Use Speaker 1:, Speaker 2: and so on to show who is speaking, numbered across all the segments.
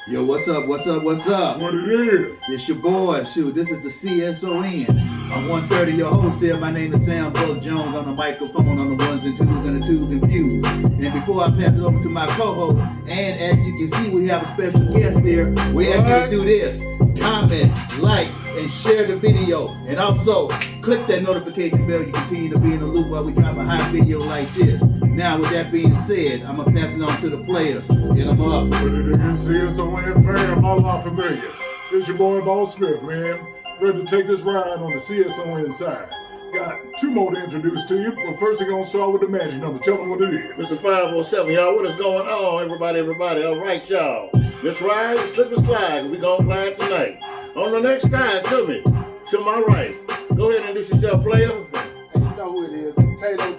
Speaker 1: Yo, what's up? What's up? What's up?
Speaker 2: What it is?
Speaker 1: It's your boy. Shoot, this is the C.S.O.N. I'm 130, your host here. My name is Sam Buck Jones on the microphone on the ones and twos and the twos and fews. And before I pass it over to my co-host, and as you can see, we have a special guest here. We ask you to do this: comment, like, and share the video. And also, click that notification bell. You continue to be in the loop while we drop a hot video like this. Now, with that being said, I'm going to pass it on to the players. Hit them up.
Speaker 2: What it is, C.S.O.N fam, all our familiar. It's your boy, Boss Smith, man. Ready to take this ride on the C.S.O.N side. Got two more to introduce to you, but first we're going to start with the magic number. Tell them what it is.
Speaker 3: Mr. 507, y'all, what is going on? Everybody. All right, y'all. This ride is slip and slide, and we going to ride tonight. On the next side, to my right. Go ahead and introduce yourself, player.
Speaker 4: Hey, you know who it is. It's Tatum,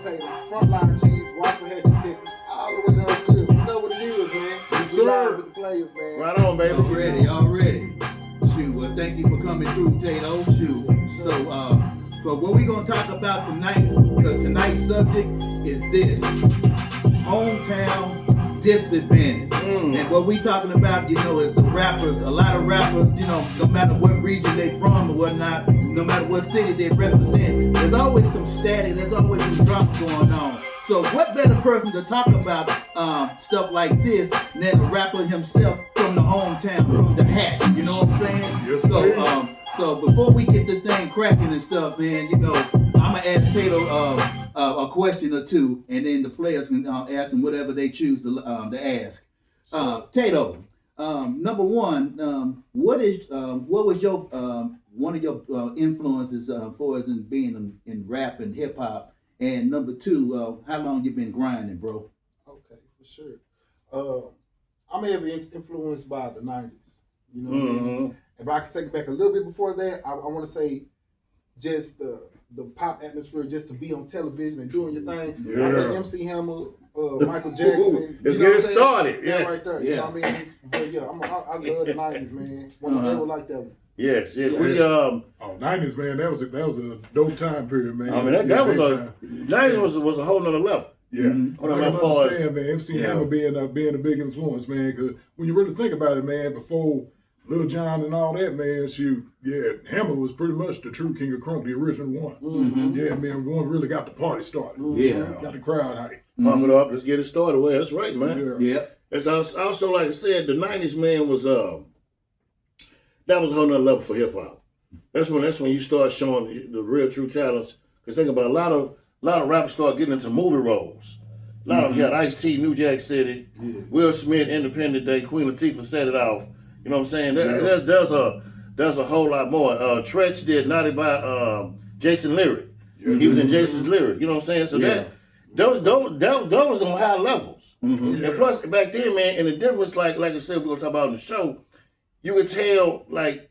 Speaker 4: Frontline Cheese, Waxahachie, Texas, all the way down the cliff. You know what it is, man.
Speaker 2: Yes,
Speaker 4: We live
Speaker 2: sir.
Speaker 4: with the players, man.
Speaker 3: Right on, baby.
Speaker 1: Already. Shoot, well, thank you for coming through, Tato. Shoot. So what we gonna talk about tonight? Because tonight's subject is this: hometown disadvantage. And what we talking about, is the rappers. A lot of rappers, no matter what region they from or whatnot, no matter what city they represent, there's always some static. There's always some drama going on. So what better person to talk about stuff like this than a rapper himself from the hometown, from the hat, you know what I'm saying?
Speaker 2: Yes,
Speaker 1: So before we get the thing cracking and stuff, man, I'm gonna ask Tato a question or two, and then the players can ask them whatever they choose to ask. Tato, number one, what was your one of your influences for us in being in rap and hip hop? And number two, how long you been grinding, bro?
Speaker 4: Okay, for sure. I'm heavily influenced by the 90s. You know what I mean? If I could take it back a little bit before that, I want to say just the pop atmosphere, just to be on television and doing your thing.
Speaker 2: Yeah.
Speaker 4: I said MC Hammer, Michael Jackson.
Speaker 3: Let's
Speaker 4: you know
Speaker 3: get
Speaker 4: what I'm saying?
Speaker 3: started.
Speaker 4: Yeah,
Speaker 3: Yeah.
Speaker 4: right there. You know what I mean? But yeah, I love the 90s, man. When I ever like that one.
Speaker 3: Yes.
Speaker 2: Yeah.
Speaker 3: We
Speaker 2: 90s, man, that was a dope time period, man.
Speaker 3: I mean that was
Speaker 2: big time.
Speaker 3: 90s was a whole nother level.
Speaker 2: Yeah,
Speaker 3: When
Speaker 2: I
Speaker 3: I'm
Speaker 2: can
Speaker 3: as far as-
Speaker 2: understand, man. MC Hammer being a big influence, man. Because when you really think about it, man, before Lil Jon and all that, man, Hammer was pretty much the true king of crunk, the original one. Yeah, man, one really got the party started. Got the crowd hype.
Speaker 3: Pump it up. Let's get it started. Well, that's right, man.
Speaker 1: Yeah.
Speaker 3: It's also, like I said, the 90s, man, was that was a whole nother level for hip hop. That's when you start showing the real true talents. Because think about it, a lot of rappers start getting into movie roles. A lot of them got Ice-T, New Jack City, Will Smith, Independent Day, Queen Latifah set it off. You know what I'm saying? There's a whole lot more. Tretch did Naughty by Jason Lyric. He was in Jason's Lyric. You know what I'm saying? So those was on high levels. And plus back then, man, and the difference, like I said, we're gonna talk about on the show. You could tell like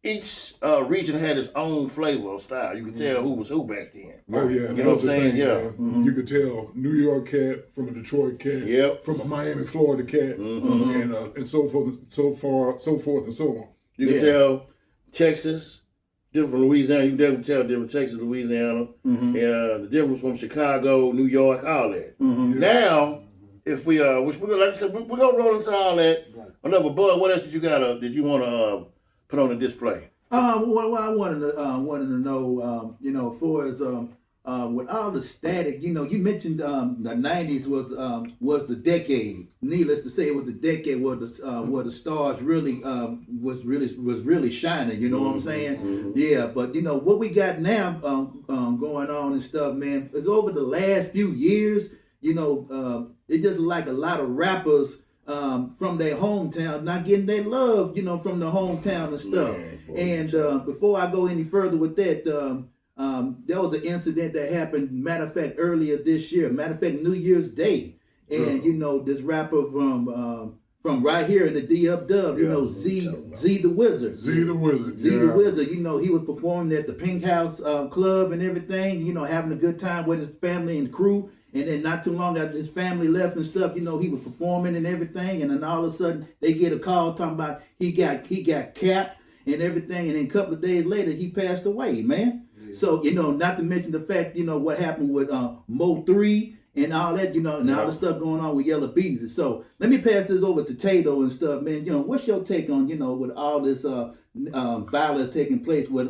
Speaker 3: each region had its own flavor or style. You could tell who was who back then.
Speaker 2: Oh yeah,
Speaker 3: You know what I'm saying?
Speaker 2: You could tell New York cat from a Detroit cat, from a Miami, Florida cat, and so forth and so on.
Speaker 3: You can tell Texas, different from Louisiana. You can definitely tell different Texas, Louisiana, and the difference from Chicago, New York, all that. Now, if we which we like I said, we're gonna roll into all that. Another Bud, what else did you want to put on the display?
Speaker 1: Well, I wanted to know, for as with all the static, you mentioned the '90s was the decade. Needless to say, it was the decade where the stars really was really shining. You know what I'm saying? Yeah, but what we got now going on and stuff, man. Is over the last few years, it's just like a lot of rappers. From their hometown, not getting their love, from the hometown and stuff. Before I go any further with that, there was an incident that happened, matter of fact, earlier this year, New Year's Day. And, this rapper from right here in the D-Up-Dub, Z the Wizard.
Speaker 2: Z the Wizard.
Speaker 1: Z the Wizard, he was performing at the Pink House Club and everything, having a good time with his family and crew. And then not too long after his family left and stuff, he was performing and everything. And then all of a sudden they get a call talking about he got capped and everything. And then a couple of days later, he passed away, man. So, not to mention the fact, what happened with Mo 3 and all that, you know, and all the stuff going on with Yellow Bees. So let me pass this over to Tato and stuff, man. You know, what's your take on, you know, with all this violence taking place with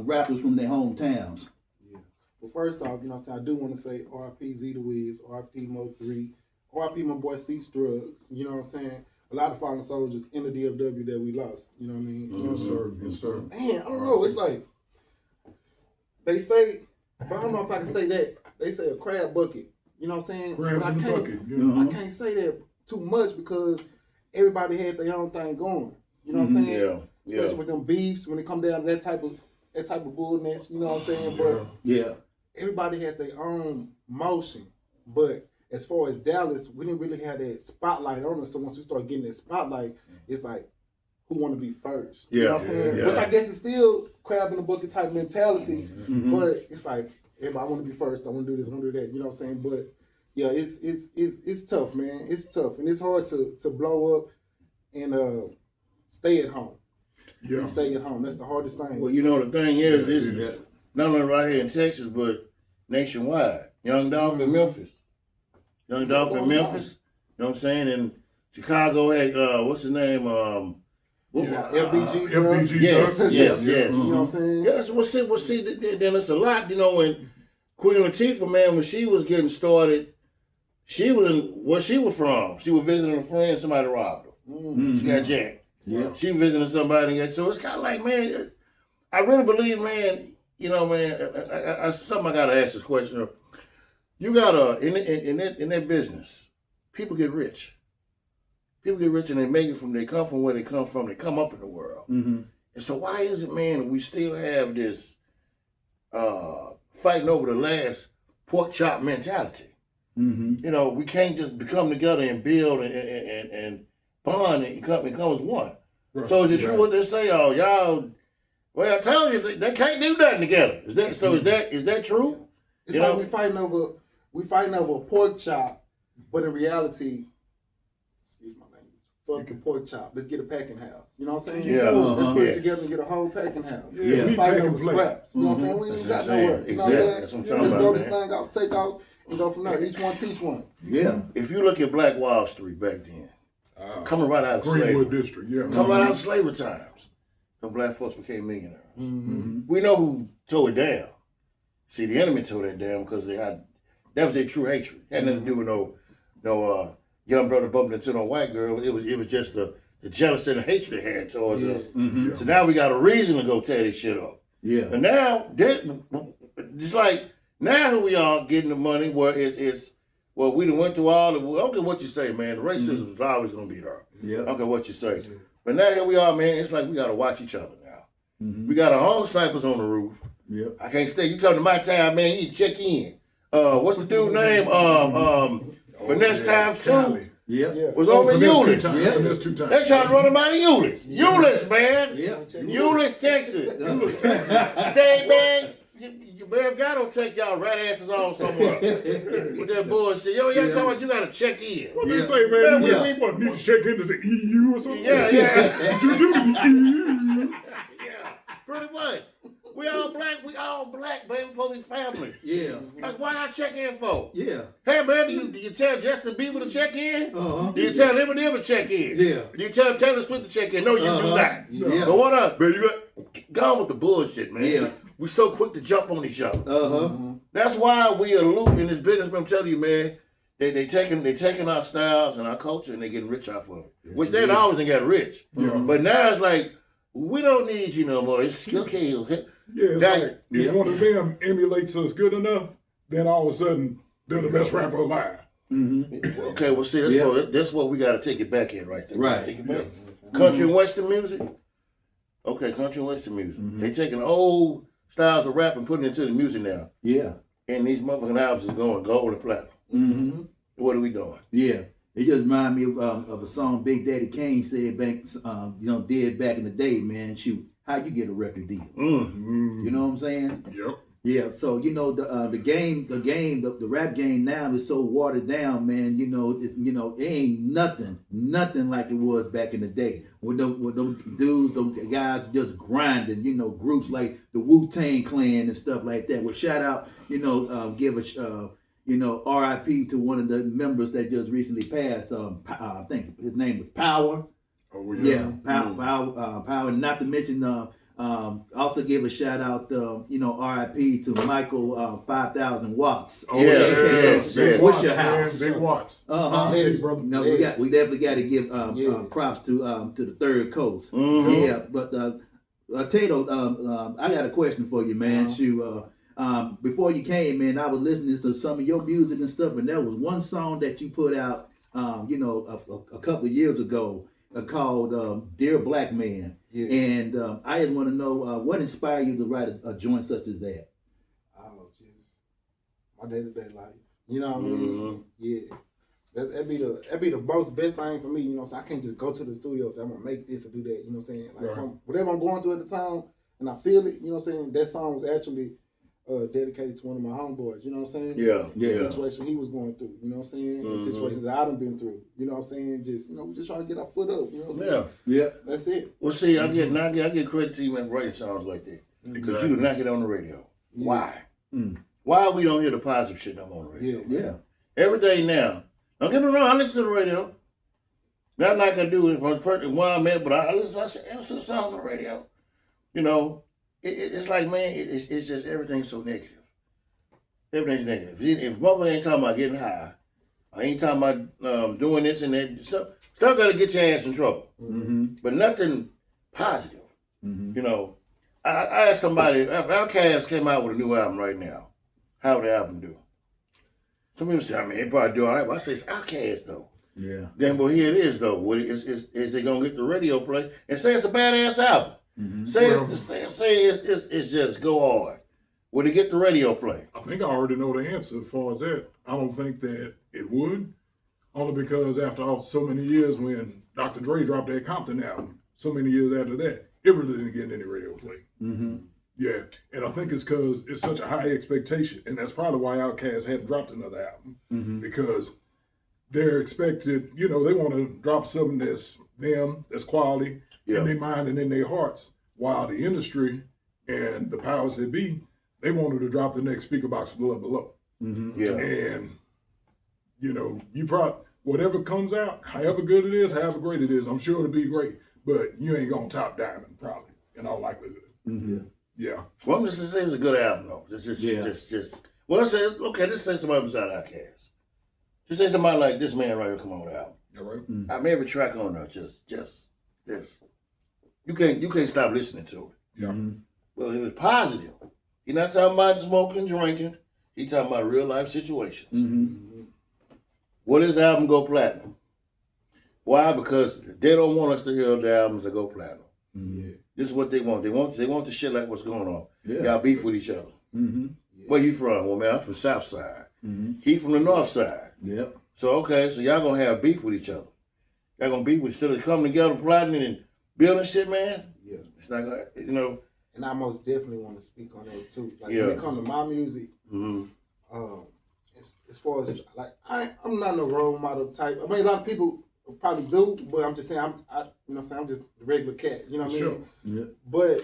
Speaker 1: rappers from their hometowns?
Speaker 4: Yeah. Well, first off, you know what I'm saying, I do want to say RP Z the Wiz, RP Mo 3, RP my boy C Drugs, you know what I'm saying? A lot of fallen soldiers in the DFW that we lost, you know what I mean? You know,
Speaker 2: sir. Yes, sir.
Speaker 4: man, I don't know, it's like, they say, but I don't know if I can say that. They say a crab bucket. You know what I'm saying?
Speaker 2: Crabs
Speaker 4: but
Speaker 2: in the
Speaker 4: can't,
Speaker 2: bucket. Yeah.
Speaker 4: I can't say that too much because everybody had their own thing going. You know what I'm saying?
Speaker 3: Yeah.
Speaker 4: Especially with them beefs when it come down to that type of bullness. You know what I'm saying? But
Speaker 1: Yeah.
Speaker 4: everybody had their own motion. But as far as Dallas, we didn't really have that spotlight on us. So once we start getting that spotlight, it's like, who want to be first? You know what I'm saying?
Speaker 3: Yeah.
Speaker 4: Which I guess is still crab in the bucket type mentality. But it's like, everybody want to be first. I want to do this, I want to do that. You know what I'm saying? But yeah, it's tough, man. It's tough. And it's hard to blow up and stay at home.
Speaker 2: Yeah.
Speaker 4: And stay at home. That's the hardest thing.
Speaker 3: Well, you know, the thing is not only right here in Texas, but nationwide. Young Dolph in Memphis. Young Dolph in Memphis. You know what I'm saying? And Chicago had, what's his name?
Speaker 4: FBG.
Speaker 2: FBG.
Speaker 3: Yes.
Speaker 4: You know what I'm saying?
Speaker 3: Yes, we'll see, then it's a lot, you know, when Queen Latifah, man, when she was getting started, she was in, where she was from. She was visiting a friend, somebody robbed her. She got jacked.
Speaker 1: Yeah.
Speaker 3: She visiting somebody, so it's kind of like, man, I really believe, man, you know, man, something I got to ask this question. You got to, in that business, people get rich. People get rich and they make it from, they come from where they come from, they come up in the world. And so why is it, man, we still have this fighting over the last pork chop mentality? You know, we can't just come together and build and bond and become as one. Right. So is it true what they say? Oh, y'all, well, I told you, they can't do nothing together. Is that so? Is that true?
Speaker 4: It's like we fighting over a pork chop, but in reality, excuse my language, fuck the pork chop. Let's get a packing house. You know what I'm saying?
Speaker 3: Yeah.
Speaker 4: Let's put it together and get a whole packing house.
Speaker 2: Yeah.
Speaker 4: We fighting over scraps. You know what I'm saying? We ain't got nowhere. You know what I'm saying?
Speaker 3: That's what I'm talking
Speaker 4: Let's
Speaker 3: about,
Speaker 4: blow
Speaker 3: man.
Speaker 4: this thing off, take off, and go from there. Each one teach one.
Speaker 1: Yeah.
Speaker 3: If you look at Black Wall Street back then, coming right out of
Speaker 2: Greenwood
Speaker 3: slavery.
Speaker 2: District, yeah.
Speaker 3: Coming right out of slavery times, the black folks became millionaires. We know who tore it down. See, the enemy tore that down because that was their true hatred. It had nothing to do with no young brother bumping into no white girl. It was just the jealousy and the hatred they had towards us. So now we got a reason to go tear this shit up.
Speaker 1: Yeah.
Speaker 3: And now, just like now here we are getting the money where well, we done went through all the, I don't care what you say, man. The racism is always going to be there.
Speaker 1: Yeah.
Speaker 3: I don't care what you say. But now here we are, man. It's like we got to watch each other now. We got our own snipers on the roof.
Speaker 1: Yeah.
Speaker 3: I can't stay. You come to my town, man, you check in. What's the dude name? Finesse times two.
Speaker 1: Yeah.
Speaker 3: Was over in Euless.
Speaker 2: Finesse 2 times.
Speaker 3: They trying to run him out of Euless. Euless, man.
Speaker 1: Yeah.
Speaker 3: Euless, Texas. Say, man, you better gotta take y'all rat asses on somewhere with that bullshit. Yo, y'all talking about you gotta check in.
Speaker 2: What they say, man?
Speaker 3: Yeah,
Speaker 2: We need to check into the EU or something?
Speaker 3: Yeah.
Speaker 2: Yeah,
Speaker 3: Pretty much. We all black, baby, police family.
Speaker 1: Yeah.
Speaker 3: That's why I check in for.
Speaker 1: Yeah.
Speaker 3: Hey, man, do you tell Justin Bieber to check in?
Speaker 1: Uh-huh.
Speaker 3: Do you tell Eminem to check in?
Speaker 1: Yeah.
Speaker 3: Do you tell Taylor Swift to check in? No, you do not.
Speaker 1: Yeah.
Speaker 3: But what up, man? You got go on with the bullshit, man.
Speaker 1: Yeah.
Speaker 3: We so quick to jump on each other.
Speaker 1: Uh-huh.
Speaker 3: That's why we are loop in this business. I'm telling you, man. They taking our styles and our culture and they getting rich off of it. Which they always ain't got rich. But now it's like we don't need you no more. It's okay.
Speaker 2: Yeah, it's like if one of them emulates us good enough, then all of a sudden they're the best rapper alive.
Speaker 3: Okay, well, see, that's what we got to take it back in right there.
Speaker 1: Right.
Speaker 3: Take it back. Country and Western music. Okay, country and Western music. They taking old styles of rap and putting it into the music now.
Speaker 1: Yeah.
Speaker 3: And these motherfucking albums is going gold and platinum. What are we doing?
Speaker 1: Yeah. It just reminds me of a song Big Daddy Kane said did back in the day, man. Shoot, how you get a record deal? You know what I'm saying?
Speaker 2: Yep.
Speaker 1: Yeah. So the rap game now is so watered down, man. It ain't nothing like it was back in the day. With those dudes, those guys just grinding. Groups like the Wu-Tang Clan and stuff like that. Well, shout out, give a RIP to one of the members that just recently passed. I think his name was Power.
Speaker 2: Oh
Speaker 1: Yeah, Power. And not to mention, also give a shout out, RIP to Michael 5,000 Watts.
Speaker 2: Oh
Speaker 3: Yeah,
Speaker 2: yeah.
Speaker 3: yeah.
Speaker 1: What's your house?
Speaker 2: Big Watts.
Speaker 4: Legend.
Speaker 2: Brother.
Speaker 1: No, we definitely got to give props to the Third Coast. Yeah, but Tato, I got a question for you, man. Before you came, man, I was listening to some of your music and stuff, and there was one song that you put out, a couple of years ago, called "Dear Black Man."
Speaker 4: Yeah.
Speaker 1: And I just want to know what inspired you to write a joint such as that.
Speaker 4: Oh, just my day-to-day life. You know what I mean? Yeah. That'd be the most best thing for me, you know. So I can't just go to the studio and say I'm gonna make this or do that, you know what I'm saying? Like whatever I'm going through at the time and I feel it, you know what I'm saying? That song was actually dedicated to one of my homeboys, you know what I'm saying? The situation he was going through, you know what I'm saying? The situations that I done been through, you know what I'm saying? Just, we just trying to get our foot up, you know what I'm saying?
Speaker 1: Yeah.
Speaker 4: That's it.
Speaker 3: Well, see, I get credit to you, man, for writing songs like that. Because you do not get on the radio.
Speaker 4: Yeah.
Speaker 3: Why? Why we don't hear the positive shit no more on the radio?
Speaker 1: Yeah.
Speaker 3: Every day now. Don't get me wrong, I listen to the radio. Not like I do it where I'm at, but I listen to the songs on the radio. It's like, man, it's just everything's so negative. Everything's negative. If motherfucker ain't talking about getting high, I ain't talking about doing this and that, stuff gotta get your ass in trouble. But nothing positive. I asked somebody, if Outkast came out with a new album right now, how would the album do? Some people say, it probably do all right, but I say it's Outkast though.
Speaker 1: Yeah.
Speaker 3: Then, well, here it is though. Is it gonna get the radio play? And say it's a badass album. Say it's just go hard. Would it get the radio play?
Speaker 2: I think I already know the answer as far as that. I don't think that it would. Only because after so many years when Dr. Dre dropped that Compton album, so many years after that, it really didn't get any radio play. Yeah, and I think it's because it's such a high expectation, and that's probably why Outkast hadn't dropped another album, because they're expected, they want to drop something that's quality in their mind and in their hearts, while the industry and the powers that be, they wanted to drop the next Speaker Box Below. And, you probably, whatever comes out, however good it is, however great it is, I'm sure it'll be great, but you ain't going to top Diamond, probably, in all likelihood. Yeah.
Speaker 3: Well, I'm just saying it's a good album, though. Let's say somebody beside Outkast. Just say somebody like this man right here come on with an album.
Speaker 2: All right.
Speaker 3: I mean, every track on there, just this. You can't stop listening to it.
Speaker 2: Yeah.
Speaker 3: Well, it was positive. He's not talking about smoking, drinking. He's talking about real life situations. Will this album go platinum? Why? Because they don't want us to hear the albums that go platinum. This is what they want. They want the shit like what's going on. Y'all beef with each other. Where you from? Well, man, I'm from South Side. He from the North Side.
Speaker 1: Yep.
Speaker 3: So so y'all gonna have beef with each other. Y'all gonna beef with each other, come together, plotting and building shit, man.
Speaker 4: Yeah.
Speaker 3: It's not gonna,
Speaker 4: And I most definitely want to speak on that too. Like when it comes to my music, as far as like I'm not no role model type. I mean, a lot of people probably do, but I'm just saying I'm just a regular cat. You know what I mean?
Speaker 1: Yeah.
Speaker 4: But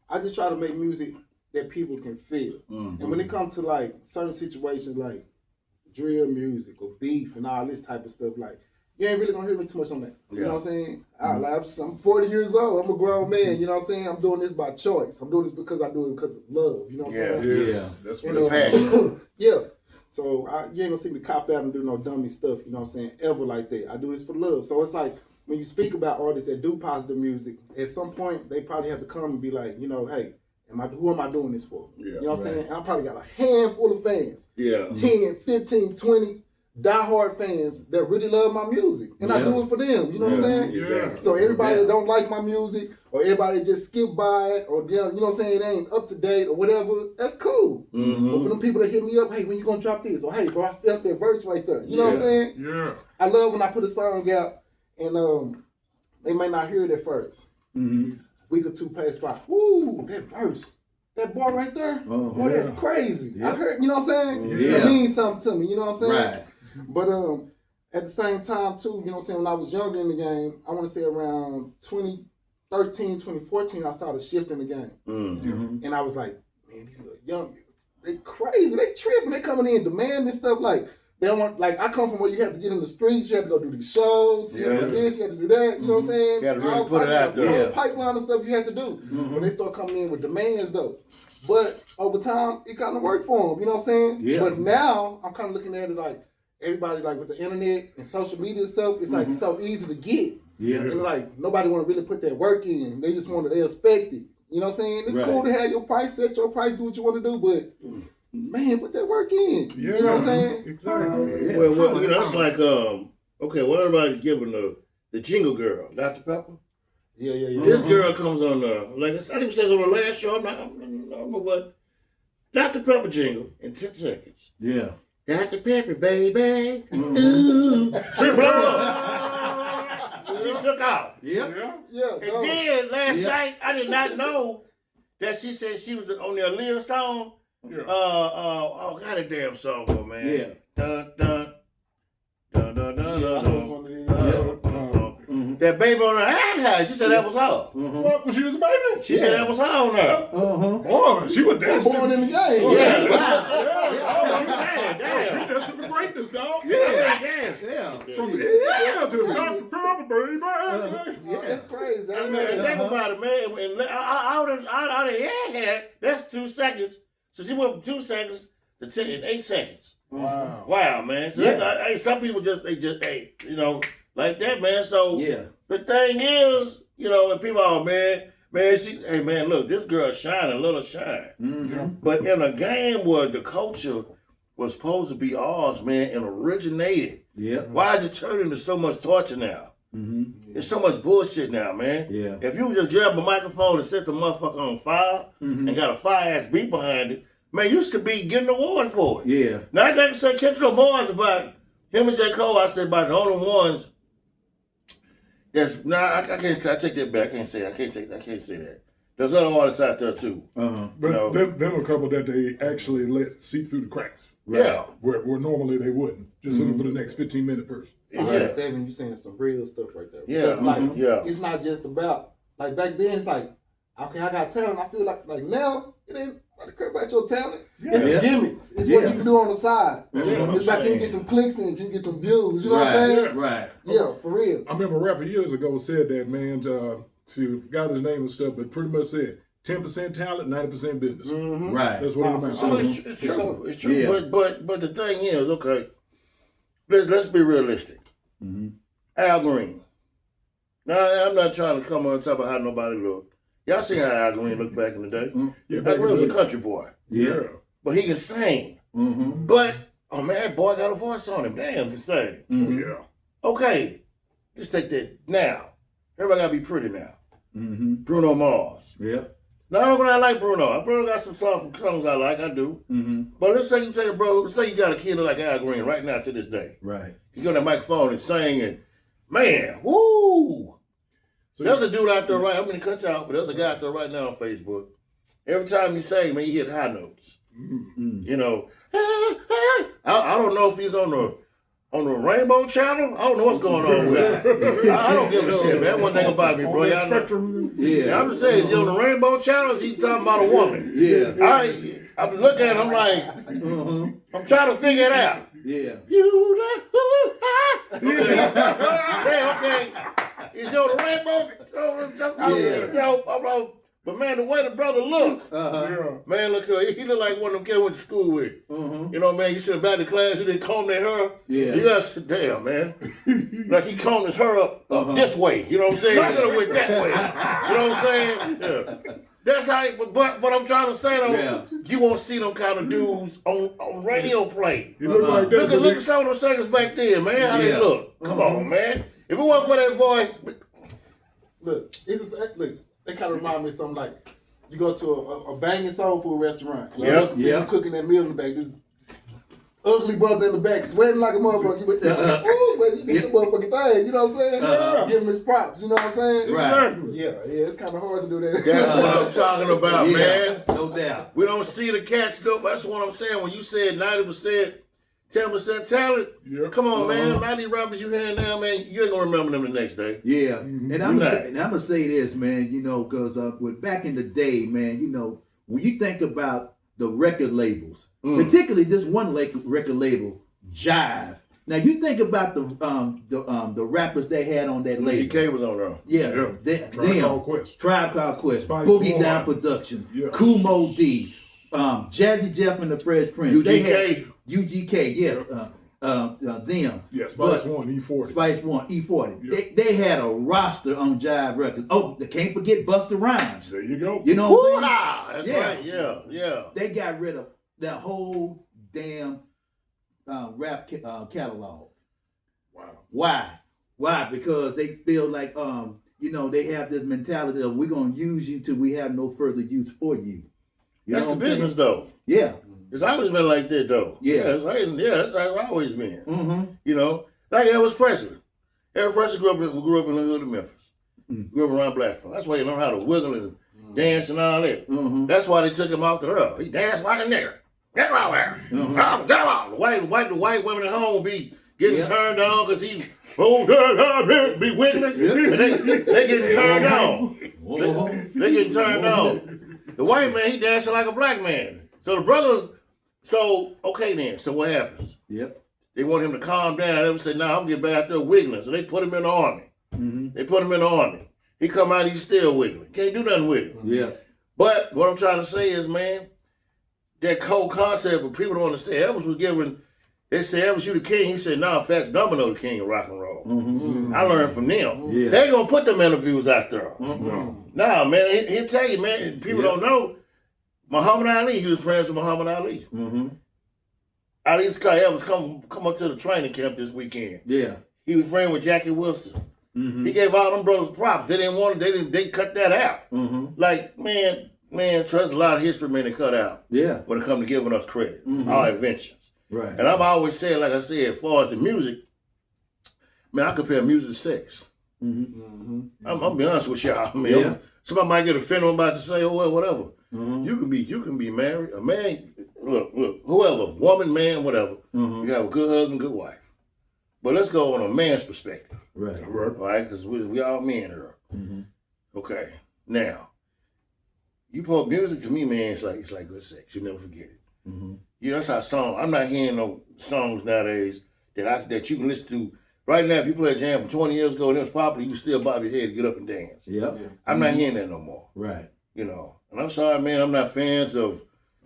Speaker 4: I just try to make music that people can feel. And when it comes to like certain situations like drill music or beef and all this type of stuff, like you ain't really gonna hear me too much on that. You know what I'm saying? I'm 40 years old. I'm a grown man. You know what I'm saying? I'm doing this by choice. I'm doing this because I do it because of love. You know what I'm saying?
Speaker 2: Yeah. That's
Speaker 4: You
Speaker 2: what
Speaker 4: know,
Speaker 3: passion.
Speaker 4: yeah. So you ain't gonna see me cop out and do no dummy stuff, you know what I'm saying, ever like that. I do this for love. So it's like when you speak about artists that do positive music, at some point they probably have to come and be like, hey, who am I doing this for? You know what I'm saying? And I probably got a handful of fans. 10, 15, 20 diehard fans that really love my music. And I do it for them, you know what I'm saying?
Speaker 2: Yeah.
Speaker 4: So everybody that don't like my music or everybody just skip by it or you know what I'm saying, it ain't up to date or whatever, that's cool. But for them people that hit me up, hey, when you gonna drop this? Or hey, bro, I felt that verse right there. You know what I'm saying?
Speaker 2: Yeah.
Speaker 4: I love when I put a song out and they may not hear it at first. Week or two pass by. Woo, that verse. That bar right there, boy, that's crazy. I heard, you know what I'm saying? It means something to me, you know what I'm saying?
Speaker 1: Right.
Speaker 4: But at the same time too, you know what I'm saying, when I was younger in the game, I want to say around 2013, 2014, I saw the shift in the game. And I was like, man, these little young they crazy. They tripping. They coming in demanding stuff like they want. Like I come from where you have to get in the streets. You have to go do these shows. You have to do this. You have to do that. You know what I'm saying?
Speaker 3: Gotta really
Speaker 4: All
Speaker 3: put it
Speaker 4: type
Speaker 3: out
Speaker 4: of
Speaker 3: there.
Speaker 4: pipeline and stuff you have to do. But they start coming in with demands though. But over time, it kind of worked for them. You know what I'm saying?
Speaker 1: Yeah.
Speaker 4: But now I'm kind of looking at it like everybody like with the internet and social media stuff. It's like so easy to get.
Speaker 1: Yeah.
Speaker 4: And like nobody want to really put that work in. They just want to. They expect it. You know what I'm saying? It's cool to have your price, set your price, do what you want to do, but man, put that work in.
Speaker 2: Yeah,
Speaker 4: you know what I'm saying?
Speaker 2: Exactly.
Speaker 1: Yeah.
Speaker 3: Well, you know, it's like okay, well, everybody's giving the jingle girl, Dr. Pepper.
Speaker 4: Yeah.
Speaker 3: This girl comes on like I think it says on the last show. I don't know what. Dr. Pepper jingle in 10 seconds.
Speaker 1: Yeah.
Speaker 3: Dr. Pepper, baby. Ooh. She blew up. She took off.
Speaker 1: Yep.
Speaker 4: Yeah.
Speaker 3: And then last night, I did not know that she said she was on the Aaliyah song.
Speaker 2: Yeah.
Speaker 3: Oh, God, a damn song, though, man.
Speaker 1: Yeah.
Speaker 3: Dun, dun, dun, dun, dun,
Speaker 4: I
Speaker 3: dun,
Speaker 4: know
Speaker 3: dun.
Speaker 4: one of these.
Speaker 3: That baby on her she said that was her.
Speaker 2: What? When she was a baby?
Speaker 3: She said that was her on her.
Speaker 2: Boy, she was
Speaker 4: She
Speaker 2: destined.
Speaker 4: born in the game.
Speaker 3: Yeah.
Speaker 2: Yeah.
Speaker 3: Damn.
Speaker 2: She destined for greatness, dog.
Speaker 3: Yeah, damn.
Speaker 1: Yeah.
Speaker 2: From the to Dr. Pepper, baby.
Speaker 4: Yeah, that's crazy. I
Speaker 3: I mean,
Speaker 4: know.
Speaker 3: think about it, man. And out of the air, that's 2 seconds. So she went from 2 seconds to 10 in 8 seconds.
Speaker 2: Wow.
Speaker 3: Wow, man. So hey, some people hey, you know, like that, man. So
Speaker 1: Yeah.
Speaker 3: the thing is, you know, and people, oh man, hey man, look, this girl shining, let her shine.
Speaker 1: Mm-hmm.
Speaker 3: But in a game where the culture was supposed to be ours, man, and originated,
Speaker 1: Yeah.
Speaker 3: why is it turning into so much torture now?
Speaker 1: Mm-hmm.
Speaker 3: There's so much bullshit now, man.
Speaker 1: Yeah.
Speaker 3: If you just grab a microphone and set the motherfucker on fire and got a fire ass beat behind it, man, you should be getting an award for it.
Speaker 1: Yeah.
Speaker 3: Now I gotta say, Kendrick Lamar's about him and J. Cole. I said about the only ones. That's I can't say. I take that back. I can't say that. There's other artists out there too.
Speaker 1: Uh-huh.
Speaker 2: But
Speaker 3: No.
Speaker 2: them a couple that they actually let seep through the cracks.
Speaker 3: Yeah.
Speaker 2: Where normally they wouldn't. Just looking for the next 15-minute person.
Speaker 4: 5'7", you saying some real stuff right there.
Speaker 3: Yeah.
Speaker 4: Because, like,
Speaker 3: Yeah.
Speaker 4: it's not just about like back then. It's like, okay, I got talent. I feel like now it ain't care about your talent. It's the
Speaker 1: Yeah.
Speaker 4: gimmicks. It's
Speaker 1: Yeah.
Speaker 4: what you can do on the side.
Speaker 3: That's what I'm
Speaker 4: It's like, can you
Speaker 3: saying.
Speaker 4: get them clicks and can you get them views? You know what I'm saying?
Speaker 1: Right.
Speaker 4: Yeah, for real.
Speaker 2: I remember a rapper years ago said that, man, she forgot his name and stuff, but pretty much said 10% talent, 90% business.
Speaker 4: Mm-hmm.
Speaker 1: Right.
Speaker 2: That's what it
Speaker 4: Oh,
Speaker 2: amounts
Speaker 3: Oh,
Speaker 2: to.
Speaker 3: it's true. It's true.
Speaker 1: Yeah.
Speaker 3: But the thing is, okay, let's be realistic.
Speaker 1: Mm-hmm.
Speaker 3: Al Green. Now I'm not trying to come on top of how nobody looked. Y'all seen how Al Green looked back in the day?
Speaker 2: Yeah,
Speaker 3: Al
Speaker 2: back in
Speaker 3: Green was
Speaker 2: the
Speaker 3: a
Speaker 2: day.
Speaker 3: country boy,
Speaker 1: Yeah.
Speaker 3: but he can sing.
Speaker 1: Mm-hmm.
Speaker 3: But oh man, that boy got a voice on him. Damn, he sing.
Speaker 2: Oh, yeah.
Speaker 3: Okay, just take that now. Everybody gotta be pretty now.
Speaker 1: Mm-hmm.
Speaker 3: Bruno Mars.
Speaker 1: Yep.
Speaker 3: Now I don't really like Bruno. Bruno got some songs I like. I do.
Speaker 1: Mm-hmm.
Speaker 3: But let's say you got a kid like Al Green right now to this day.
Speaker 1: Right.
Speaker 3: You go on that microphone and sing and man, woo!
Speaker 2: So
Speaker 3: There's a dude out there right. I'm gonna cut you out, but there's a guy out there right now on Facebook. Every time you sing, man, you hit high notes.
Speaker 1: Mm-hmm.
Speaker 3: You know, I don't know if he's on the Rainbow Channel. I don't know what's going on with him. I don't give a shit, man. One thing about me, bro.
Speaker 2: on that
Speaker 3: Y'all know.
Speaker 2: spectrum.
Speaker 1: Yeah.
Speaker 3: I'm just saying, is he on the Rainbow Channel? Is he talking about a woman?
Speaker 1: Yeah.
Speaker 3: I'm looking at him, I'm like,
Speaker 1: Uh-huh.
Speaker 3: I'm trying to figure it out.
Speaker 1: Yeah.
Speaker 3: You like, okay. Is he on the Rainbow?
Speaker 1: Yeah.
Speaker 3: But man, the way the brother look,
Speaker 1: Uh-huh.
Speaker 2: Yeah.
Speaker 3: man, look, he look like one of them kids I went to school with.
Speaker 1: Uh-huh.
Speaker 3: You know, man, you sit back in class, you didn't comb their hair.
Speaker 1: Yeah.
Speaker 3: You got to damn, man. Like he combed his hair up
Speaker 1: Uh-huh.
Speaker 3: this way. You know what I'm saying? He should have went that way. You know what I'm saying? Yeah. That's how. But I'm trying to say though,
Speaker 1: Yeah.
Speaker 3: you won't see them kind of dudes on radio play.
Speaker 2: He looked like that.
Speaker 3: Look at some of them singers back then, man. How they
Speaker 1: Yeah.
Speaker 3: look? Come on, man. If it wasn't for that voice,
Speaker 4: Look, they kind of remind me of something like you go to a banging soul food restaurant. And
Speaker 3: Yep.
Speaker 4: you see cooking that meal in the back. This ugly brother in the back sweating like a motherfucker. You but you get your motherfucking thing. You know what I'm saying? Give him his props. You know what I'm saying?
Speaker 1: Right.
Speaker 4: Yeah. It's kind of hard to do that.
Speaker 3: that's what I'm talking about,
Speaker 1: Yeah.
Speaker 3: man.
Speaker 1: No doubt.
Speaker 3: We don't see the cats though. That's what I'm saying. When you said 90%, 10% talent,
Speaker 2: Yeah.
Speaker 3: come on, man. 90 rappers you hearing now, man, you ain't gonna remember them the next day.
Speaker 1: Yeah, and I'm
Speaker 3: Right.
Speaker 1: gonna say this, man. You know, because with back in the day, man, you know, when you think about the record labels, particularly this one record label, Jive. Now you think about the rappers they had on that label.
Speaker 3: GK was on there.
Speaker 1: Yeah,
Speaker 2: Tribe Called Quest.
Speaker 1: Tribe Called Quest,
Speaker 2: Spice
Speaker 1: Boogie
Speaker 2: One.
Speaker 1: Down Production,
Speaker 2: Yeah.
Speaker 1: Kumo D, Jazzy Jeff and the Fresh Prince. They had UGK, yeah. Them.
Speaker 2: Yeah, Spice One, E40.
Speaker 1: Spice One, E40.
Speaker 2: Yeah.
Speaker 1: They had a roster on Jive Records. Oh, they can't forget Busta Rhymes.
Speaker 2: There you go.
Speaker 1: You know what I'm saying?
Speaker 3: That's
Speaker 1: Yeah.
Speaker 3: right. Yeah.
Speaker 1: They got rid of that whole damn rap catalog.
Speaker 2: Wow.
Speaker 1: Why? Because they feel like they have this mentality of we're gonna use you till we have no further use for you.
Speaker 3: That's the
Speaker 1: what I'm saying?
Speaker 3: business, though.
Speaker 1: Yeah.
Speaker 3: It's always been like that, though.
Speaker 1: Yeah.
Speaker 3: It's always been.
Speaker 1: Mm-hmm.
Speaker 3: You know, like Elvis Presley. Elvis Presley grew up in the hood of Memphis. Grew up around black folk. That's why he learned how to wiggle and dance and all that.
Speaker 1: Mm-hmm.
Speaker 3: That's why they took him off the road. He danced like a nigger. Get out there. Get out. The white women at home be getting turned on because he be wiggling. They getting turned on. They getting turned on. The white man, he dancing like a black man. So the brothers, okay then. So what happens?
Speaker 1: Yep.
Speaker 3: They want him to calm down. They say, "Nah, I'm getting back out there wiggling." So they put him in the army.
Speaker 1: Mm-hmm.
Speaker 3: They put him in the army. He come out, he's still wiggling. Can't do nothing with him.
Speaker 1: Yeah.
Speaker 3: But what I'm trying to say is, man, that whole concept, but people don't understand. Elvis was given, they say, Elvis, you the king. He said, nah, Fats Domino the king of rock and roll.
Speaker 1: Mm-hmm.
Speaker 3: I learned from them.
Speaker 1: Yeah.
Speaker 3: They ain't gonna put them interviews out there.
Speaker 1: Mm-hmm.
Speaker 3: Nah, man, he'll tell you, man, people don't know. Muhammad Ali, he was friends with Muhammad Ali.
Speaker 1: Mm-hmm.
Speaker 3: Ali used to call Elvis, come up to the training camp this weekend.
Speaker 1: Yeah.
Speaker 3: He was friends with Jackie Wilson.
Speaker 1: Mm-hmm.
Speaker 3: He gave all them brothers props. They didn't want it. They cut that out.
Speaker 1: Mm-hmm.
Speaker 3: Like, man, trust a lot of history, man, they cut out.
Speaker 1: Yeah.
Speaker 3: When it comes to giving us credit.
Speaker 1: Mm-hmm.
Speaker 3: Our inventions.
Speaker 1: Right.
Speaker 3: And I've always said, like I said, as far as the music, man, I compare music to sex.
Speaker 1: Mm-hmm.
Speaker 3: I'm gonna be honest with y'all. I mean,
Speaker 1: Yeah.
Speaker 3: somebody might get offended. I'm about to say, oh well, whatever.
Speaker 1: Mm-hmm.
Speaker 3: You can be married. A man, look, whoever, woman, man, whatever.
Speaker 1: Mm-hmm.
Speaker 3: You have a good husband, good wife. But let's go on a man's perspective,
Speaker 1: Right.
Speaker 3: all right? Because we all men here.
Speaker 1: Mm-hmm.
Speaker 3: Okay. Now, you put music to me, man. It's like good sex. You never forget it.
Speaker 1: Mm-hmm.
Speaker 3: You know, that's how I'm not hearing no songs nowadays that you can listen to. Right now, if you play a jam from 20 years ago and it was popular, you can still bob your head, get up and dance.
Speaker 1: Yep.
Speaker 3: I'm not hearing that no more.
Speaker 1: Right.
Speaker 3: You know, and I'm sorry, man. I'm not fans of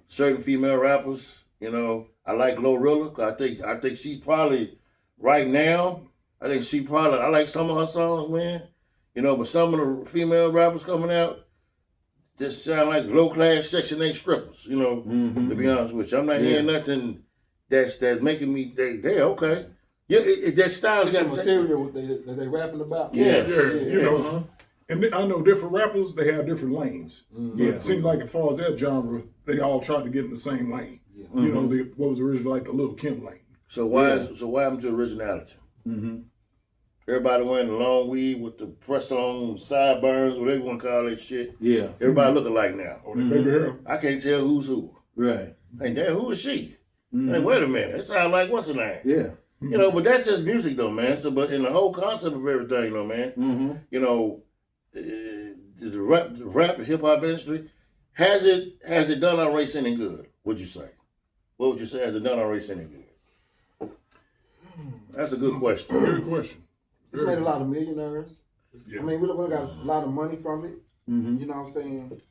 Speaker 3: certain female rappers. You know, I like Glorilla. I think she's probably right now. I like some of her songs, man. You know, but some of the female rappers coming out just sound like low class Section 8 strippers. You know, to be honest with you, I'm not hearing nothing that's making me. They okay. Yeah, that style's
Speaker 4: The
Speaker 3: got
Speaker 4: material that they rapping about.
Speaker 3: Yes.
Speaker 2: You know, and I know different rappers, they have different lanes.
Speaker 1: Yeah.
Speaker 2: It seems like as far as that genre, they all tried to get in the same lane.
Speaker 4: Yeah.
Speaker 2: You know, what was originally like the Lil' Kim lane.
Speaker 3: So why happened to originality?
Speaker 1: Mm-hmm.
Speaker 3: Everybody wearing the long weave with the press on sideburns, whatever you want to call that shit.
Speaker 1: Yeah.
Speaker 3: Everybody look alike now.
Speaker 2: Or the baby hair.
Speaker 3: I can't tell who's who.
Speaker 1: Right.
Speaker 3: Hey, damn, who is she?
Speaker 1: Mm-hmm.
Speaker 3: Hey, wait a minute. It sounds like what's her name?
Speaker 1: Yeah.
Speaker 3: You know, but that's just music though, man. So, but in the whole concept of everything, though, man,
Speaker 1: Mm-hmm.
Speaker 3: you know, the rap and hip hop industry, has it done our race any good? Would you say? What would you say? Has it done our race any good? That's a good question.
Speaker 2: Good question.
Speaker 4: It's made a lot of millionaires.
Speaker 2: Yeah.
Speaker 4: I mean, we got a lot of money from it.
Speaker 1: Mm-hmm.
Speaker 4: You know what I'm saying?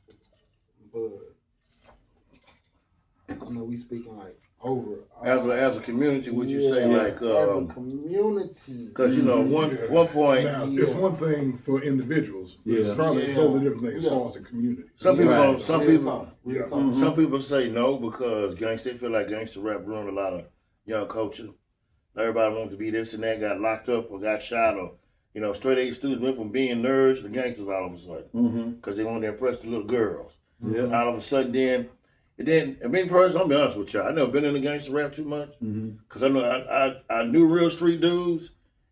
Speaker 4: But I know we speaking like over.
Speaker 3: As a community, would you say like
Speaker 4: as a community?
Speaker 3: because you know one point
Speaker 2: Now, it's one thing for individuals, but it's
Speaker 1: Yeah.
Speaker 2: probably a totally different thing as
Speaker 4: Yeah.
Speaker 2: far as a community.
Speaker 3: some people
Speaker 1: Right.
Speaker 3: don't, some
Speaker 4: Real
Speaker 3: people
Speaker 4: talk. Real
Speaker 2: Yeah.
Speaker 4: talk.
Speaker 1: Mhm.
Speaker 3: some people say no because they feel like gangster rap ruined a lot of young culture. Everybody wanted to be this and that, got locked up or got shot, or you know, straight A students went from being nerds to gangsters all of a sudden
Speaker 1: Mm-hmm.
Speaker 3: because they wanted to impress the little girls.
Speaker 1: Yeah.
Speaker 3: All of a sudden, then me personally, I'll be honest with y'all, I never been in the gangster rap too much
Speaker 1: Mm-hmm.
Speaker 3: because I know I knew real street dudes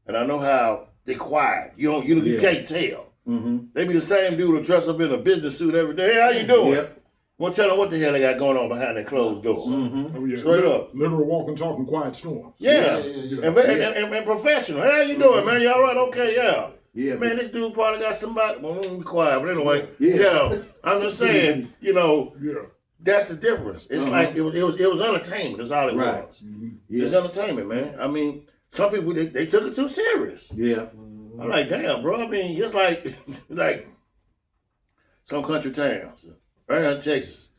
Speaker 3: and I know how they quiet. You
Speaker 1: Yeah.
Speaker 3: can't tell.
Speaker 1: Mm-hmm.
Speaker 3: They be the same dude who dress up in a business suit every day. Hey, how you doing?
Speaker 1: Yep.
Speaker 3: Well, tell them what the hell they got going on behind that closed door.
Speaker 1: Mm-hmm.
Speaker 2: Oh, yeah.
Speaker 3: Straight up.
Speaker 2: Literal walking, talking, quiet storms.
Speaker 3: Yeah.
Speaker 4: Yeah.
Speaker 3: And professional. Hey, how you doing, man? You all right? Okay, yeah.
Speaker 1: Yeah.
Speaker 3: Man, this dude probably got somebody. Well, I'm gonna be quiet, but anyway.
Speaker 1: Yeah.
Speaker 3: Yeah. I'm just saying, you know,
Speaker 2: Yeah.
Speaker 3: That's the difference. It's like it was entertainment. That's all it
Speaker 1: Right.
Speaker 3: was.
Speaker 1: Yeah.
Speaker 3: It's entertainment, man. I mean, some people they took it too serious.
Speaker 1: Yeah.
Speaker 3: I'm like, damn, bro. I mean, it's like like some country towns, right out in Texas.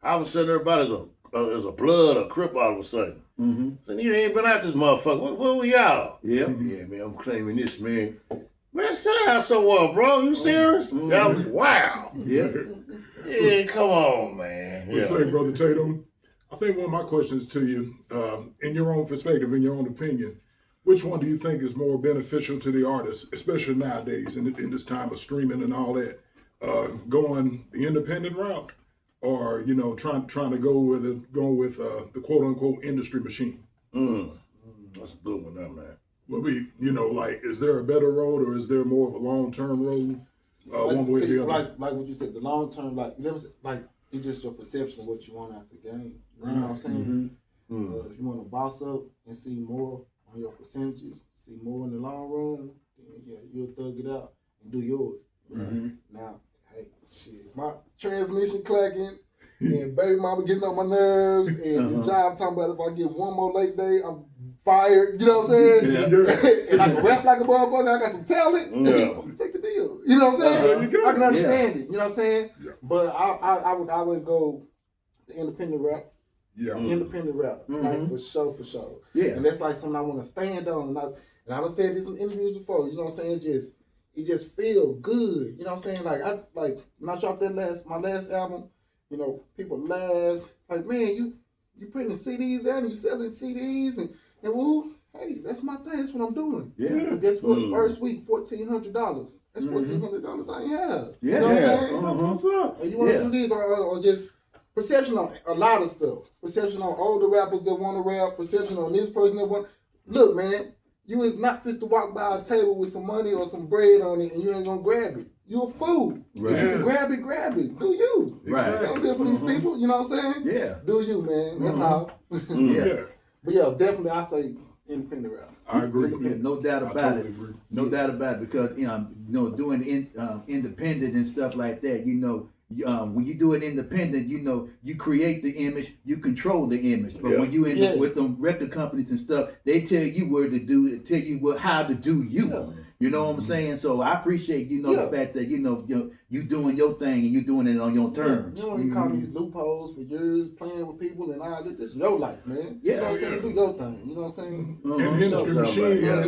Speaker 3: All of a sudden, everybody's a blood or crip all of a sudden.
Speaker 1: Mm-hmm.
Speaker 3: So you ain't been out this motherfucker. What were y'all?
Speaker 1: Yeah.
Speaker 3: Yeah, man, I'm claiming this, man. Man, sit down somewhere, bro. You serious? Y'all was wow.
Speaker 1: Yeah.
Speaker 3: Yeah, come on, man.
Speaker 2: What's say, Brother Tatum? I think one of my questions to you, in your own perspective, in your own opinion, which one do you think is more beneficial to the artist, especially nowadays in this time of streaming and all that? Going the independent route, or trying to going with the quote unquote industry machine?
Speaker 3: That's a good one, that man.
Speaker 2: Will be like, is there a better road, or is there more of a long term road? One way or the other.
Speaker 4: Like what you said, the long term, it's just your perception of what you want out the game. You know what I'm saying? If you want to boss up and see more on your percentages, see more in the long run, then yeah, you'll thug it out and do yours. Now, hey, shit, my transmission clacking and baby mama getting on my nerves and this job talking about if I get one more late day, I'm fired. You know what I'm saying?
Speaker 1: Yeah.
Speaker 4: And I can rap like a motherfucker. I got some talent.
Speaker 3: Yeah.
Speaker 4: I'm gonna take the deal. You know what I'm saying?
Speaker 2: There you go.
Speaker 4: I can understand it. You know what I'm saying?
Speaker 2: Yeah.
Speaker 4: But I would always go the independent rap.
Speaker 2: Yeah.
Speaker 4: Independent rap, like for sure.
Speaker 1: Yeah.
Speaker 4: And that's like something I want to stand on. And I done said this in interviews before. You know what I'm saying? It just feel good. You know what I'm saying? Like when I dropped my last album, people laughed. Like, man, you putting CDs out and you selling CDs and woo, hey, that's my thing. That's what I'm doing.
Speaker 1: Yeah.
Speaker 4: But guess what? First week, $1,400. That's $1,400 I ain't have.
Speaker 1: Yeah.
Speaker 4: You know what I'm saying?
Speaker 1: That's what's up.
Speaker 4: And you want to do this or just perception on a lot of stuff. Perception on older rappers that want to rap. Perception on this person that want. Look, man, you is not fit to walk by a table with some money or some bread on it and you ain't gonna grab it. You a fool.
Speaker 1: Right.
Speaker 4: If you can grab it. Do you?
Speaker 1: Right.
Speaker 4: Don't do it for these people. You know what I'm saying?
Speaker 1: Yeah.
Speaker 4: Do you, man? That's all.
Speaker 1: Yeah.
Speaker 4: But yeah, definitely I say independent rap.
Speaker 2: I agree.
Speaker 1: Yeah, no doubt
Speaker 2: I
Speaker 1: about
Speaker 2: totally
Speaker 1: it.
Speaker 2: agree.
Speaker 1: No doubt about it, because doing independent and stuff like that, when you do it independent, you create the image, you control the image. But when you end up with them record companies and stuff, they tell you what to do, tell you how to do you.
Speaker 4: Yeah.
Speaker 1: You know what I'm saying? So I appreciate the fact that you doing your thing and you doing it on your terms.
Speaker 4: You don't want to call these loopholes for years, playing with people and all that. This is your life, man.
Speaker 1: Yeah.
Speaker 4: You know what I'm saying? Do your thing. You know what I'm saying?
Speaker 2: In the industry
Speaker 3: Sometimes,
Speaker 2: machine,
Speaker 4: man.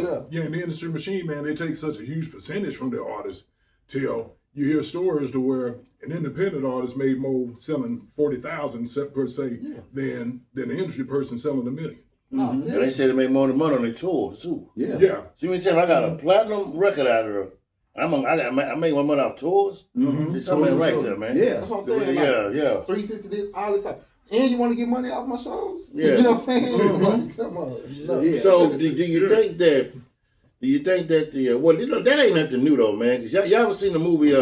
Speaker 2: in the industry machine, man, they take such a huge percentage from their artists till you hear stories to where an independent artist made more selling 40,000 per se than the industry person selling $1 million.
Speaker 4: No,
Speaker 3: And they
Speaker 4: seriously.
Speaker 3: say they make more money on their tours too.
Speaker 1: Yeah.
Speaker 2: Yeah.
Speaker 3: So you mean tell me I got a platinum record out here. I make my money off tours. See something right there, man.
Speaker 1: Yeah.
Speaker 4: That's what I'm saying. Like,
Speaker 3: Yeah.
Speaker 4: 360 this, all this stuff. And you want to get money off my shows?
Speaker 3: Yeah.
Speaker 4: You know what I'm saying? Like, come on.
Speaker 1: Yeah.
Speaker 3: So do you think that? Do you think that that ain't nothing new though, man? Cause y'all ever seen the movie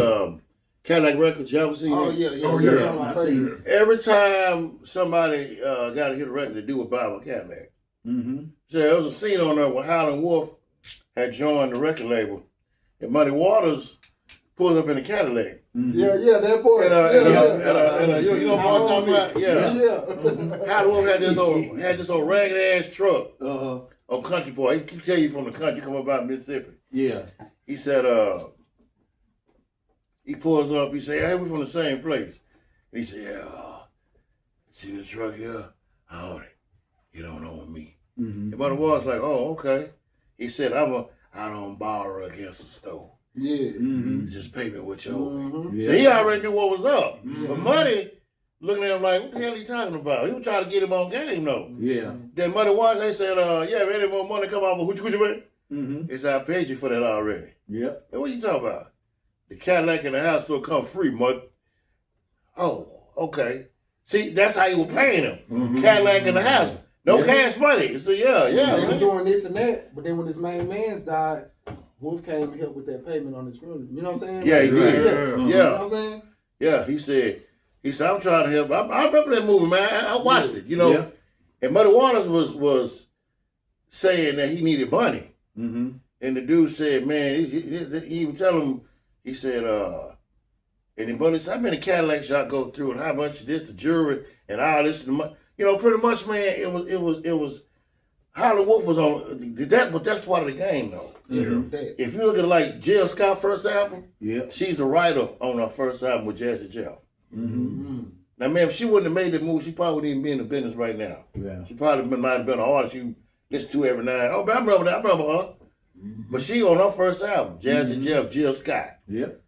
Speaker 3: Cadillac Records? Y'all ever seen
Speaker 4: Oh,
Speaker 3: it?
Speaker 4: yeah.
Speaker 2: Oh, yeah.
Speaker 4: One of my
Speaker 1: I seen
Speaker 4: favorites.
Speaker 3: Every time somebody got to hit a record to do with Bob a Cadillac. So there was a scene on there where Howlin' Wolf had joined the record label, and Muddy Waters pulls up in a Cadillac.
Speaker 4: Yeah, that part.
Speaker 3: You know what I'm talking about? Yeah. Howlin' Wolf had this old ragged ass truck on Country Boy. He can tell you from the country, come up out of Mississippi.
Speaker 1: Yeah.
Speaker 3: He said, he pulls up, he said, hey, we from the same place. And he said, yeah, see this truck here? I own it. You don't own me. And Muddy Waters like, oh, okay. He said, I don't borrow against the store.
Speaker 4: Yeah.
Speaker 3: Just pay me what you owe me.
Speaker 1: Yeah.
Speaker 3: So he already knew what was up. But Muddy looking at him like, what the hell are you talking about? He was trying to get him on game, though.
Speaker 1: Yeah.
Speaker 3: Then Muddy Waters, they said, yeah, if any more money come out for hoochie man, he said, I paid you for that already.
Speaker 1: Yep.
Speaker 3: Hey, what you talking about? The Cadillac in the house still come free, Mud. Oh, okay. See, that's how you were paying him. Cadillac in the house. No cash money. So
Speaker 4: He was doing this and that, but then when his main man's died, Wolf came and helped with that payment on his funeral. You know what I'm saying?
Speaker 3: Yeah, he did.
Speaker 4: You know what I'm saying?
Speaker 3: Yeah, he said, I'm trying to help. I remember that movie, man. I watched it, And Muddy Waters was saying that he needed money. And the dude said, man, he would tell him, he said, And then, but it's how many Cadillacs y'all go through, and how much this, the jewelry, and all this, and you know, pretty much, man. It was. Howlin' Wolf was on that, but that's part of the game, though.
Speaker 4: That.
Speaker 3: If you look at like Jill Scott's first album,
Speaker 1: Yeah.
Speaker 3: she's the writer on her first album with Jazzy Jeff.
Speaker 1: Mm-hmm.
Speaker 3: Now, man, if she wouldn't have made that move, she probably wouldn't even be in the business right now.
Speaker 1: Yeah.
Speaker 3: She probably might have been an artist you listen to every night. Oh, but I remember that. I remember her. But she on her first album, Jazzy Jeff, Jill Scott.
Speaker 1: Yep.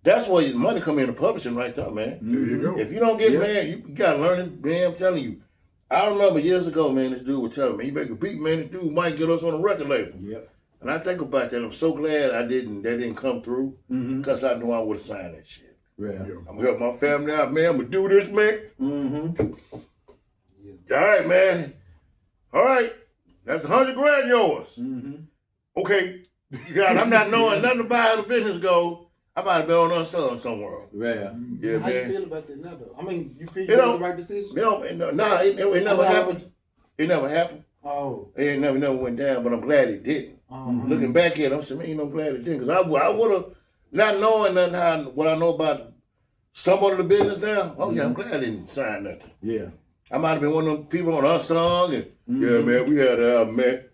Speaker 3: That's where your money come into publishing right there, man.
Speaker 2: There you go.
Speaker 3: If you don't get,
Speaker 1: Yeah.
Speaker 3: man, you gotta learn it, man. I'm telling you. I remember years ago, man, this dude was telling me, he make a beat, man, this dude might get us on a record label.
Speaker 1: Yep.
Speaker 3: And I think about that. I'm so glad that didn't come through, because I knew I would have signed that shit.
Speaker 1: Yeah.
Speaker 3: I'm gonna help my family out, man. I'm gonna do this, man.
Speaker 1: Mm-hmm.
Speaker 3: All right, man. All right. That's $100,000 yours.
Speaker 1: Mm-hmm.
Speaker 3: Okay. God, I'm not knowing nothing about how the business go. I might have been on Unsung somewhere.
Speaker 1: Yeah.
Speaker 3: Yeah,
Speaker 4: So how you
Speaker 3: man.
Speaker 4: feel about that now, though? I mean, you feel
Speaker 3: You
Speaker 4: you
Speaker 3: know,
Speaker 4: made the right decision?
Speaker 3: You know, it never happened. It never happened.
Speaker 4: Oh.
Speaker 3: It never went down, but I'm glad it didn't. Looking back at it, I'm saying, man, I'm glad it didn't. Because I would have, not knowing nothing what I know about some of the business now, oh yeah, I'm glad I didn't sign nothing.
Speaker 1: Yeah.
Speaker 3: I might have been one of them people on Unsung, and yeah, man, we had an album, man.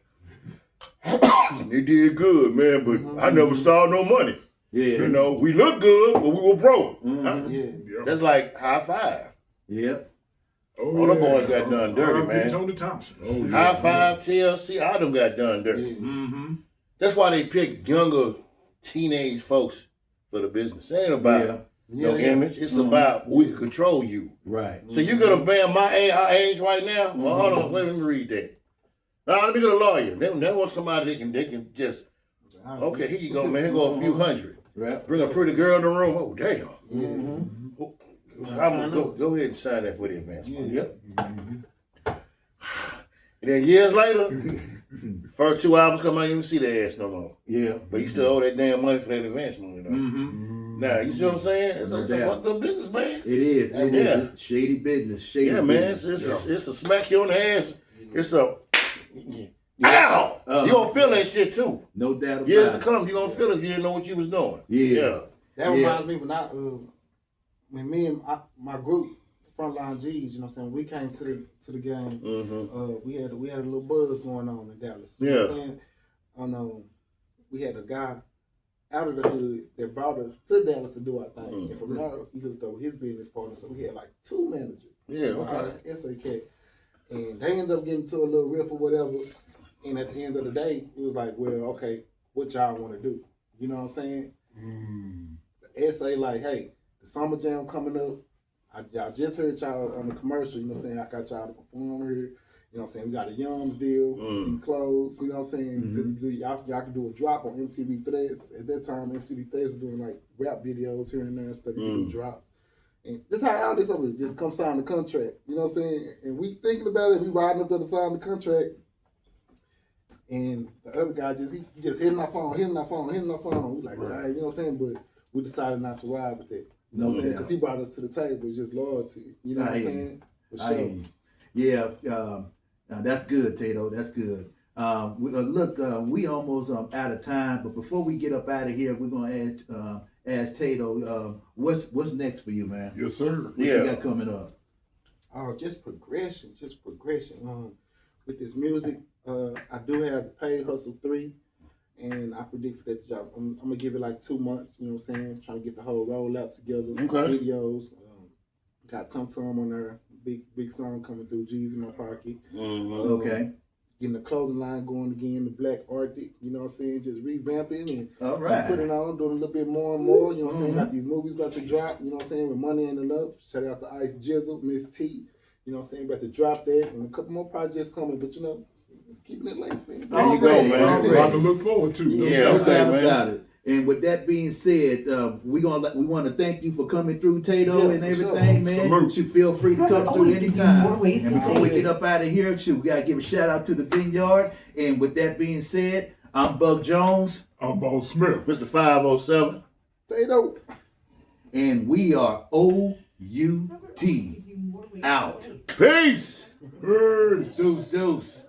Speaker 3: They did good, man, but I never saw no money.
Speaker 1: Yeah.
Speaker 3: You know, we looked good, but we were broke.
Speaker 4: Yeah.
Speaker 3: That's like high five.
Speaker 1: Yep.
Speaker 3: All the boys got done dirty,
Speaker 2: R.I.P.
Speaker 3: man.
Speaker 2: Tony Thompson. Oh, yeah.
Speaker 3: High five, TLC, all them got done dirty.
Speaker 1: Mm-hmm.
Speaker 3: That's why they pick younger teenage folks for the business. It ain't about no image. It's about we can control you.
Speaker 1: Right.
Speaker 3: So you got a man our age right now? Well, hold on. Wait, let me read that. Now, let me get a lawyer. They want somebody they can just, okay, here you go, man. Here go a few hundred.
Speaker 1: Right.
Speaker 3: Bring a pretty girl in the room. Oh, damn.
Speaker 1: Mm-hmm.
Speaker 3: I'm gonna go ahead and sign that for the advance money.
Speaker 1: Yep.
Speaker 3: And then years later, first 2 albums come out, you don't see their ass no more.
Speaker 1: Yeah.
Speaker 3: But you still owe that damn money for that advance money, though.
Speaker 1: Mm-hmm.
Speaker 3: Now, you see what I'm saying? It's a
Speaker 1: doubt.
Speaker 3: fucked up business, man.
Speaker 1: It is. It
Speaker 3: Yeah.
Speaker 1: is. It's shady business. Shady
Speaker 3: Yeah, man.
Speaker 1: business.
Speaker 3: It's a smack you on the ass. It's a, ow! You gonna feel that shit, too.
Speaker 1: No doubt about
Speaker 3: Years to
Speaker 1: it.
Speaker 3: come, you gonna feel it if you didn't know what you was doing.
Speaker 1: Yeah.
Speaker 4: That reminds me when me and my group, Frontline G's, you know what I'm saying, we came to the game.
Speaker 3: Mm-hmm.
Speaker 4: We had a little buzz going on in Dallas. You know what I'm saying? We had a guy out of the hood that brought us to Dallas to do our thing. And from there, he hooked up with his business partner. So we had like 2 managers.
Speaker 3: Yeah,
Speaker 4: You know what I'm saying? SAK. And they ended up getting to a little riff or whatever. And at the end of the day, it was like, well, okay, what y'all want to do? You know what I'm saying? The SA like, hey, the Summer Jam coming up. I just heard y'all on the commercial, you know what I'm saying? I got y'all to perform here. You know what I'm saying? We got a Yums deal, these clothes, you know what I'm saying? Y'all can do a drop on MTV Threads. At that time, MTV Threads was doing like rap videos here and there and stuff, doing drops. And this how all this over just come sign the contract, you know what I'm saying? And we thinking about it, we riding up there to sign the contract. And the other guy he just hitting our phone. We like, all right, you know what I'm saying? But we decided not to ride with that. You know what I'm saying? Because he brought us to the table, just loyalty. You know what I'm saying? For sure.
Speaker 1: Yeah, that's good, Tato. That's good. We almost out of time, but before we get up out of here, we're gonna ask Tato, what's next for you, man?
Speaker 2: Yes, sir.
Speaker 1: What you got coming up?
Speaker 4: Oh, just progression. With this music, I do have the Paid Hustle 3, and I predict for that job. I'm gonna give it like 2 months. You know what I'm saying? Trying to get the whole rollout together.
Speaker 3: Okay.
Speaker 4: Videos. Got Tatum on there. Big song coming through. G's in my pocket.
Speaker 1: Okay.
Speaker 4: Getting the clothing line going again. The Black Arctic. You know what I'm saying? Just revamping and
Speaker 1: All right.
Speaker 4: putting on, doing a little bit more and more. You know what I'm saying? Got these movies about to drop. You know what I'm saying? With Money and the Love. Shout out to Ice Jizzle, Miss T. You know what I'm saying? About to drop that, and a couple more projects coming. But you know, it's keeping it late, man.
Speaker 3: There you go, man.
Speaker 1: Already.
Speaker 2: A lot to look forward to.
Speaker 3: Yeah,
Speaker 1: No
Speaker 3: okay,
Speaker 1: doubt
Speaker 3: man.
Speaker 1: about it. And with that being said, we want to thank you for coming through, Tato,
Speaker 4: Yeah,
Speaker 1: and
Speaker 4: for
Speaker 1: everything,
Speaker 4: sure.
Speaker 1: man.
Speaker 2: Salute.
Speaker 1: You feel free to come through
Speaker 5: Always gives you
Speaker 1: anytime.
Speaker 5: more ways
Speaker 1: And
Speaker 5: to
Speaker 1: before
Speaker 5: say
Speaker 1: we
Speaker 5: it.
Speaker 1: get up out of here, we gotta give a shout out to the Vineyard. And with that being said, I'm Buck Jones,
Speaker 2: I'm Boss Smith.
Speaker 3: Mr. 507.
Speaker 4: Tato.
Speaker 1: and we are OUT out.
Speaker 3: Peace.
Speaker 2: Hey.
Speaker 1: Deuce.